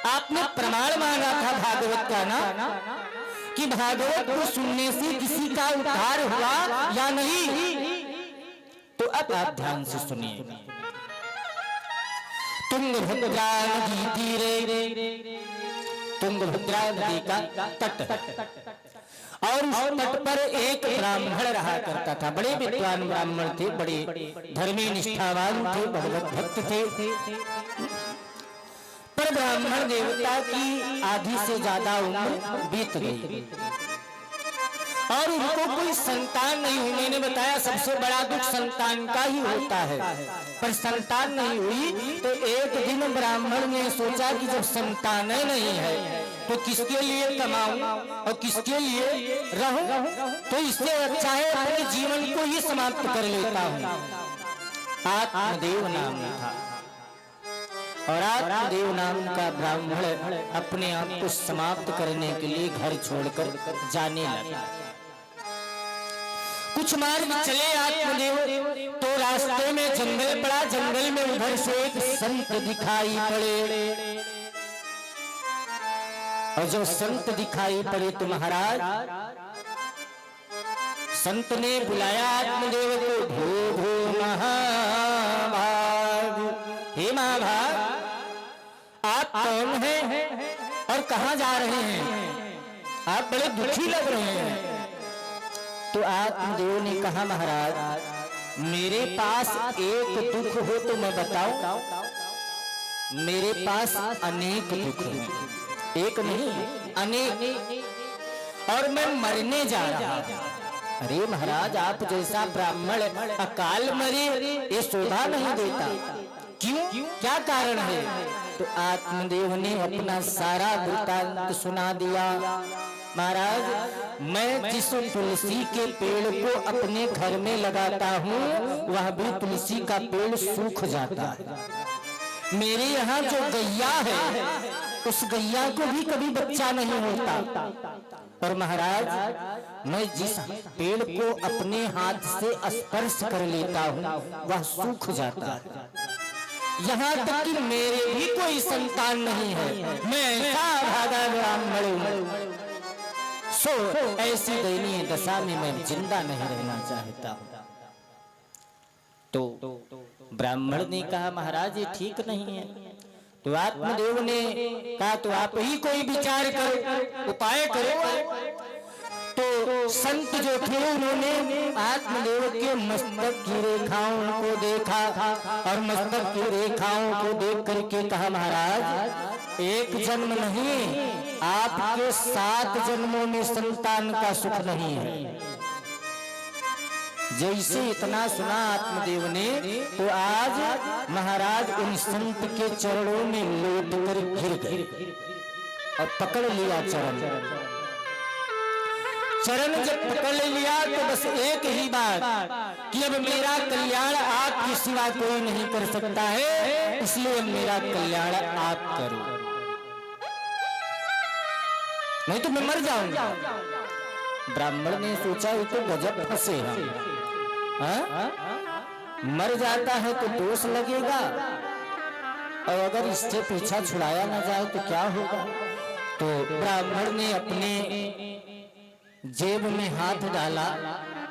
आपने प्रमाण मांगा था भागवत का ना कि भागवत को सुनने से किसी का उद्धार हुआ या नहीं। तो अब आप ध्यान से सुनिए। तुंगभद्रा नदी तीरे, तुंगभद्रा नदी का तट, और उस तट पर एक ब्राह्मण रहा करता था। बड़े विद्वान ब्राह्मण थे, बड़े धर्मी निष्ठावान थे, भगवत भक्त थे। पर ब्राह्मण देवता की आधी से ज्यादा उम्र बीत गई और उनको कोई संतान नहीं हुई। मैंने बताया सबसे बड़ा दुख संतान का ही होता है, पर संतान नहीं हुई। तो एक दिन ब्राह्मण ने सोचा कि जब संतान नहीं है तो किसके लिए कमाऊं और किसके लिए रहूं, तो इससे अच्छा है अपने जीवन को ही समाप्त कर लेता हूं। आत्मदेव नाम था और आत्मदेव नाम का ब्राह्मण अपने आप को समाप्त करने के लिए घर छोड़कर जाने लगा। कुछ मार्ग चले आत्मदेव तो रास्ते में जंगल पड़ा। जंगल में उधर से एक संत दिखाई पड़े और जब संत दिखाई पड़े तो महाराज संत ने बुलाया आत्मदेव को। भो भो महाभाग, हे महाभाग आप कौन हैं और कहां जा रहे हैं? आप बड़े दुखी लग रहे हैं। तो आत्मदेव ने कहा महाराज मेरे पास एक दुख हो तो मैं बताऊं, मेरे पास अनेक दुख हैं, एक नहीं अनेक, और मैं मरने जा रहा हूं। अरे महाराज आप जैसा ब्राह्मण अकाल मरे ये शोभा नहीं देता, क्यों, क्या कारण है? तो आत्मदेव ने अपना सारा वृत्तांत सुना दिया। महाराज मैं जिस तुलसी के पेड़ को अपने घर में लगाता हूँ वह भी तुलसी का पेड़ सूख जाता है। मेरे यहाँ जो गैया है उस गैया को भी कभी बच्चा नहीं होता। और महाराज मैं जिस पेड़ को अपने हाथ से स्पर्श कर लेता हूँ वह सूख जाता है। यहाँ तक कि मेरे भी कोई संतान नहीं है, मैं ऐसा भागा ब्राह्मण हूँ। सो ऐसी दयनीय दशा में मैं जिंदा नहीं रहना चाहता हूँ। तो ब्राह्मण ने कहा महाराज ये ठीक नहीं है। तो आत्मदेव ने कहा तो आप ही कोई विचार करो, उपाय करो। तो संत जो थे उन्होंने आत्मदेव के मस्तक की रेखाओं को देखा और मस्तक की रेखाओं को देख करके कहा महाराज एक जन्म नहीं आपके 7 जन्मों में संतान का सुख नहीं है। जैसे इतना सुना आत्मदेव ने तो आज महाराज उन संत के चरणों में लोट कर गिर गए और पकड़ लिया चरण। चरण जब पकड़ लिया तो बस एक ही बात कि अब मेरा कल्याण आपके सिवा कोई नहीं कर सकता है, इसलिए मेरा कल्याण आप करो, नहीं तो मैं मर जाऊंगा। ब्राह्मण ने सोचा ये तो गजब फंसे हम, मर जाता है तो दोष लगेगा और अगर इससे पीछा छुड़ाया ना जाए तो क्या होगा। तो ब्राह्मण ने अपने जेब में हाथ डाला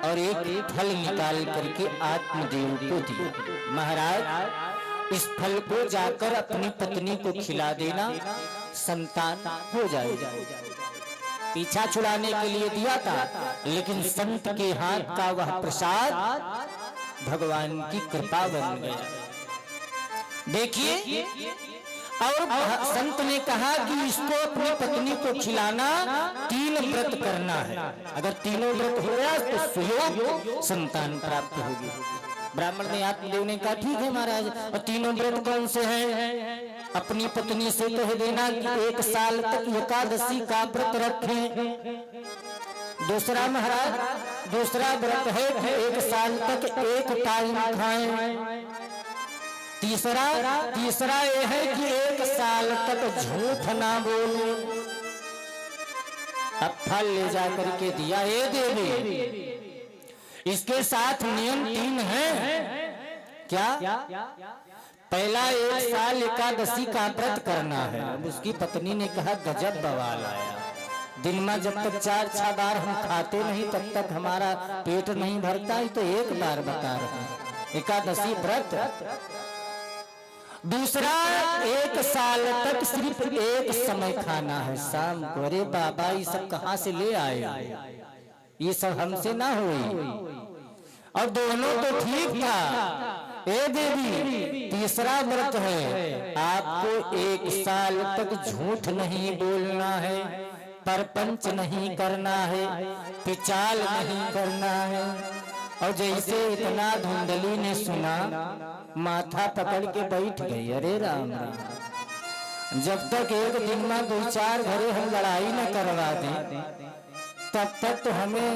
और एक फल निकाल करके आत्मदेव को दिया। महाराज इस फल को जाकर अपनी पत्नी को खिला देना, संतान हो जाएगा। पीछा छुड़ाने के लिए दिया था, लेकिन संत के हाथ का वह प्रसाद भगवान की कृपा बन गया। देखिए, और संत ने कहा कि इसको अपनी पत्नी को खिलाना 3 व्रत करना है, अगर तीनों व्रत हो गया तो सुयोग संतान प्राप्त होगी। ब्राह्मण ने आत्मदेव ने कहा ठीक है महाराज, और तीनों व्रत कौन से हैं? अपनी पत्नी से कह देना कि 1 साल तक एकादशी का व्रत रखें। दूसरा महाराज, दूसरा व्रत है कि 1 साल तक 1 टाइम खाएं। तीसरा यह है कि 1 साल तक झूठ ना बोले। अब फल ले जाकर के दिया, ये देवी इसके साथ नियम 3 है। क्या? पहला 1 साल एकादशी का व्रत करना है। अब उसकी पत्नी ने कहा गजब बवाल आया, दिन में जब तक 4-6 बार हम खाते नहीं तब तक हमारा पेट नहीं भरता है, तो 1 बार बता रहे हैं एकादशी व्रत। दूसरा 1 साल तक सिर्फ एक समय खाना है, शाम को। अरे बाबा ये सब कहाँ से ले आए, ये सब हमसे ना हुई। और दोनों तो ठीक था। ए देवी, तीसरा व्रत है, आपको 1 साल तक झूठ नहीं बोलना है, परपंच नहीं करना है, पिचाल नहीं करना है। और जैसे इतना धुंधली ने सुना, माथा पकड़ के बैठ गई। अरे राम राम, जब तक एक दिन में 2-4 घरे हम लड़ाई न करवा दें तब तक तो हमें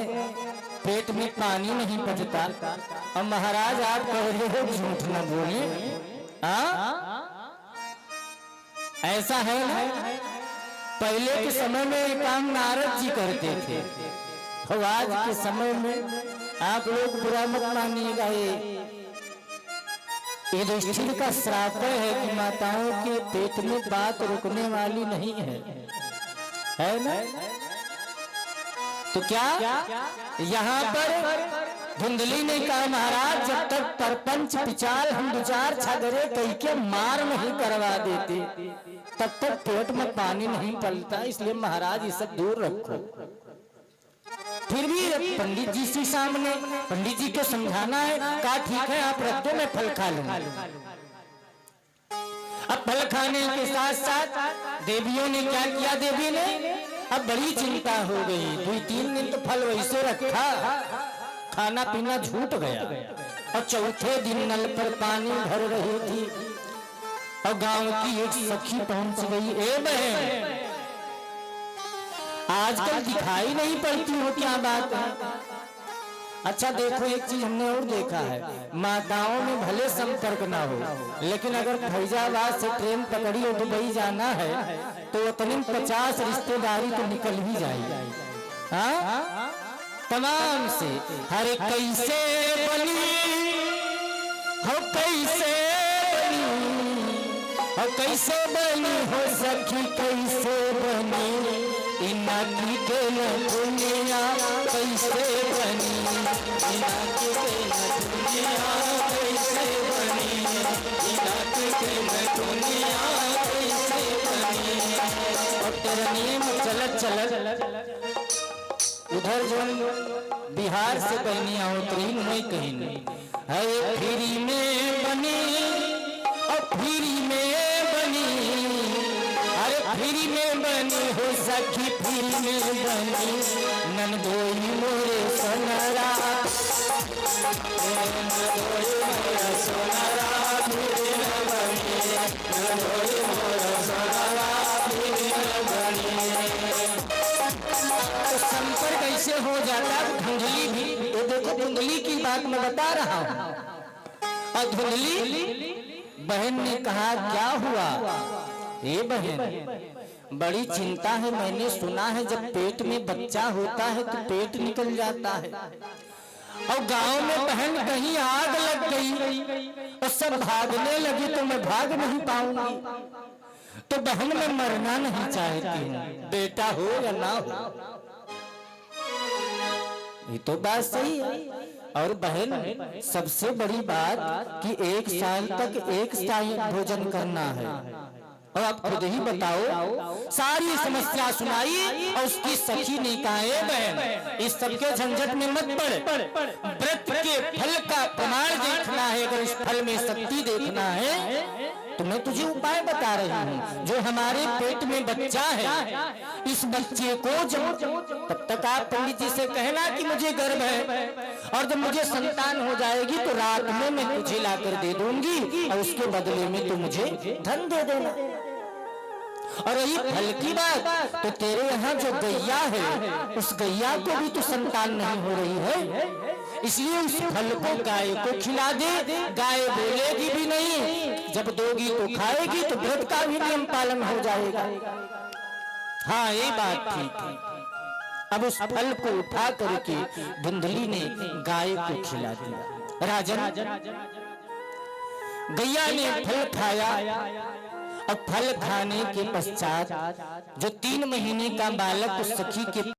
पेट में पानी नहीं पचता। और महाराज आप कह रहे हो झूठ न बोले, ऐसा है ना? पहले के समय में ये काम नारद जी करते थे, और आज के समय में आप लोग बुरा मत मानिएगा, ये युधिष्ठिर का श्राप है कि माताओं के पेट में बात रुकने वाली नहीं है ना? तो क्या यहाँ पर धुंधली ने कहा महाराज जब तक परपंच पिचाल हम 2-4 छगरे कह के मार नहीं करवा देते तब तक पेट में पानी नहीं पलता, इसलिए महाराज ये सब दूर रखो। फिर भी पंडित जी से सामने पंडित जी को समझाना है, कहा ठीक है आप रख दो, मैं फल खा लूंगा। अब फल खाने के साथ साथ देवियों ने क्या किया, देवी ने अब बड़ी चिंता हो गई। 2-3 दिन तो फल वैसे रखा, खाना पीना छूट गया। और चौथे दिन नल पर पानी भर रही थी और गांव की एक सखी पहुंच गई। ए बहन, आजकल दिखाई नहीं पड़ती हो, क्या बात है? अच्छा देखो, एक चीज हमने और देखा है, माताओं में भले संपर्क ना हो, लेकिन अगर फैजाबाद से ट्रेन पकड़ी हो दुबई जाना है तो उतने 50 रिश्तेदारी तो निकल ही जाएगी। हाँ, तमाम से हर कैसे बनी हो, कैसे बनी हो, कैसे बनी हो सखी, कैसे बनी इनाकी के दुनिया, कैसे बनी इनाकी के दुनिया, कैसे बनी इनाकी के दुनिया, कैसे बनी। और तेरा नियम चलत चलत उधर जो बिहार से बहनियां उतरी नहीं कहीं नहीं है, फ्री में बनी और फ्री में बनी, अरे फ्री में बनी हो सखी, फ्री में बनी नंदोई मोरे सोनारा, नंदोई मोरा सोनारा, फ्री में बनी नंदोई मोरा सोनारा, फ्री में बनी। तो संपर्क कैसे हो जाता धुंधली भी, ये देखो धुंधली की बात मैं बता रहा हूँ। और धुंधली बहन ने कहा क्या हुआ? ये बहन बड़ी चिंता है, मैंने सुना है जब पेट में बच्चा होता है तो पेट निकल जाता है, और गांव में बहन कहीं आग लग गई और सब भागने लगी तो मैं भाग नहीं पाऊंगी, तो बहन मैं मरना नहीं चाहती हूँ, बेटा हो या ना हो। ये तो बात सही है। और बहन सबसे बड़ी बात कि 1 साल तक एक टाइम भोजन करना है। और आप खुद ही बताओ, सारी समस्या सुनाई और उसकी सखी ने कहा बहन इस सबके झंझट में मत पड़, व्रत के फल का प्रमाण देखना है, अगर इस फल में शक्ति देखना है तो मैं तुझे उपाय बता रही हूँ। जो हमारे पेट में बच्चा है, इस बच्चे को जब तब तक आप पंडित जी से कहना कि मुझे गर्भ है, और जब मुझे संतान हो जाएगी तो रात में मैं तुझे लाकर दे दूंगी और उसके बदले में तू मुझे धन दे देना। और यही फल की बात, तो तेरे यहाँ जो गैया है उस गैया को भी तो संतान नहीं हो रही है, इसलिए उस फल को गाय को खिला दे। गाय बोलेगी भी नहीं, जब दोगी तो खाएगी, तो व्रत का भी नियम पालन हो जाएगा। हाँ ये बात ठीक है। अब उस फल को उठा करके धुंधली ने गाय को खिला दिया। राजन गैया ने फल खाया और फल खाने के पश्चात जो 3 महीने का बालक उस सखी के